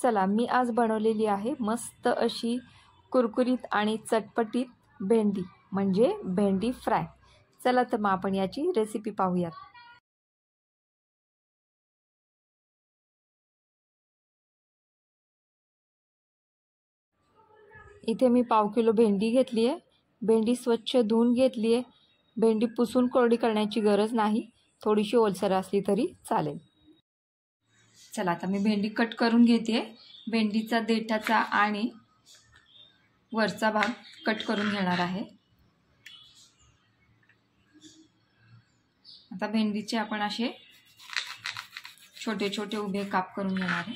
चला मी आज बनवलेली आहे मस्त अशी कुरकुरीत आणि चटपटीत भेंडी म्हणजे भेंडी फ्राय। चला तर मग आपण याची रेसिपी पाहूयात। इथे मी पाव किलो भेंडी घेतली आहे। भेंडी स्वच्छ धुवून घेतली आहे। भेंडी पुसून कोरडी करण्याची गरज नाही, थोडीशी ओलसर असली तरी चालेल। चला आता मी भेंडी कट करून घेते। भेंडीचा देठाचा आणि वरचा भाग कट करून घेणार आहे। आता भेंडीचे आपण असे छोटे छोटे उभे काप करून घेणार आहे।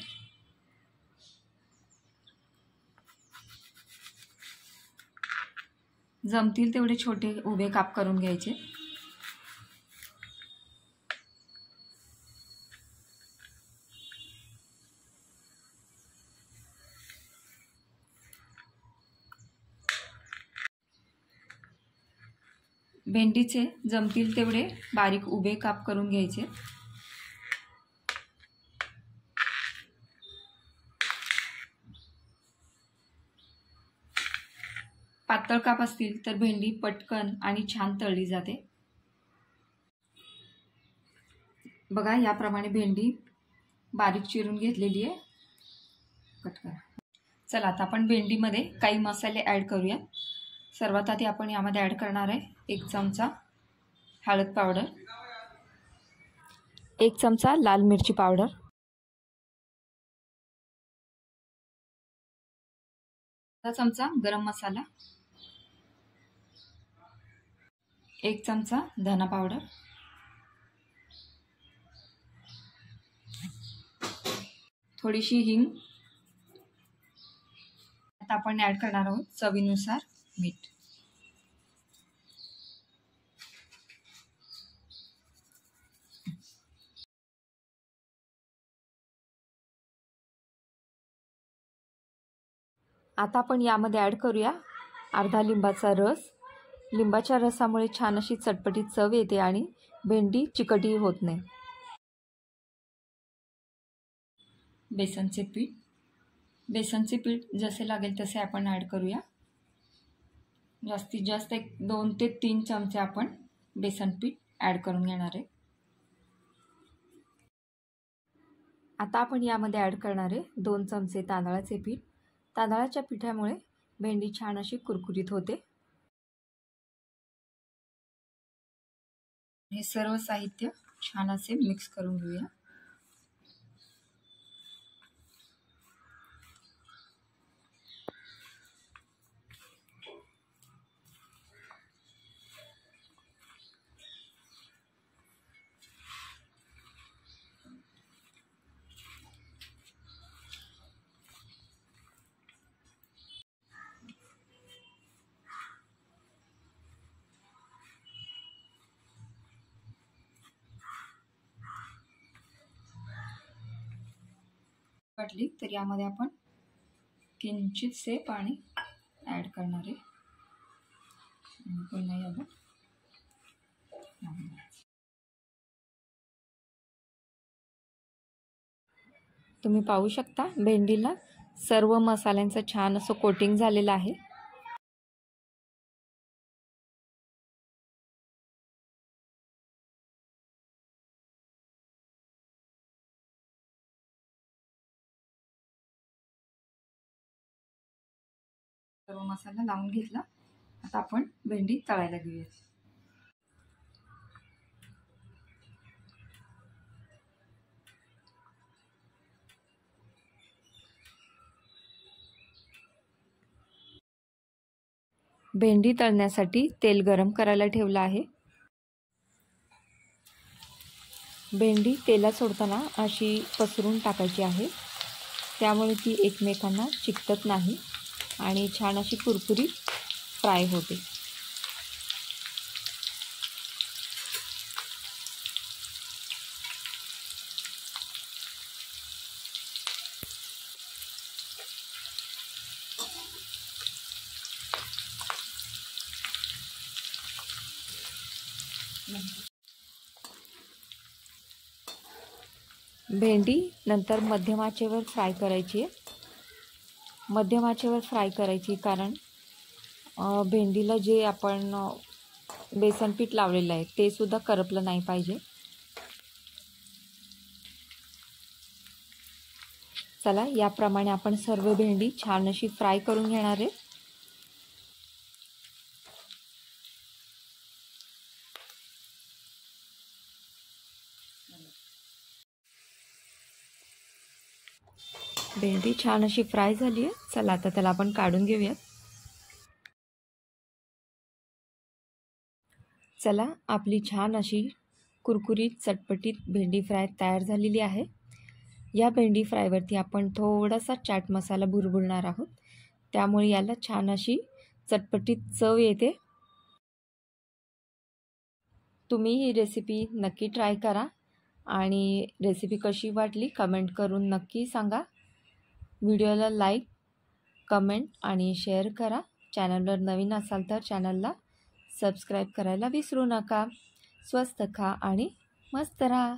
जमतील तेवढे छोटे उभे काप करून घ्यायचे। भेंडीचे जमतील तेवढे बारीक उभे काप करून घ्यायचे। पातळ काप असतील तर भेंडी पटकन आणि छान तळली जाते। बघा याप्रमाणे भेंडी बारीक चिरून घेतलेली आहे। कट करा। चला आता आपण भेंडीमध्ये काही मसाले ॲड करूया। सर्वात आधी आपण यामध्ये ॲड करणार आहे 1 चमचा हळद पावडर, 1 चमचा लाल मिरची पावडर, 1 चमचा गरम मसाला, 1 चमचा धना पावडर, थोडीशी हिंग। आता आपण ॲड करणार आहोत चवीनुसार मीठ। आता आपण यामध्ये ॲड करूया अर्धा लिंबाचा रस। लिंबाच्या रसामुळे छान अशी चटपटीत चव येते आणि भेंडी चिकटही होत नाही। बेसनचे पीठ, बेसनचे पीठ जसे लागेल तसे आपण ॲड करूया। जास्तीत जास्त 2 ते 3 चमचे आपण बेसन पीठ ॲड करून घेणार आहे। आता आपण यामध्ये ॲड करणार आहे 2 चमचे तांदळाचे पीठ। तांदळाच्या पिठामुळे भेंडी छान अशी कुरकुरीत होते। हे सर्व साहित्य छान असे मिक्स करून घेऊया। वाटली तर यामध्ये आपण किंचितसे पाणी ॲड करणार आहे। पुन्हा याला तुम्ही पाहू शकता भेंडीला सर्व मसाल्यांचं छान असं कोटिंग झालेलं आहे। सर्व मसाला लावून घेतला। आता आपण भेंडी तळायला घेऊया। भेंडी तळण्यासाठी तेल गरम करायला ठेवलं आहे। भेंडी तेलात सोडताना अशी पसरून टाकायची आहे, त्यामुळे ती एकमेकांना चिकटत नाही आणि छान अशी कुरकुरीत फ्राय होते। भेंडी नंतर मध्यम आचेवर फ्राय करायची आहे. मध्यम आचेवर फ्राय करायची कारण भेंडीला जे आपण बेसन पीठ लावलेलं आहे ते सुद्धा करपलं नाही पाहिजे. चला याप्रमाणे आपण सर्व भेंडी छान अशी फ्राय करून घेणार आहे. भेंडी छान अशी फ्राय झाली आहे. चला आता त्याला आपण काढून घेऊयात. चला आपली छान अशी कुरकुरीत चटपटीत भेंडी फ्राय तयार झालेली आहे. या भेंडी फ्रायवरती आपण थोडासा चाट मसाला भुरभुरणार आहोत, त्यामुळे याला छान अशी चटपटीत चव येते. तुम्ही ही रेसिपी नक्की ट्राय करा आणि रेसिपी कशी वाटली कमेंट करून नक्की सांगा. व्हिडिओला लाईक, कमेंट आणि शेअर करा. चॅनलवर नवीन असाल तर चॅनलला सबस्क्राईब करायला विसरू नका. स्वस्त खा आणि मस्त राहा.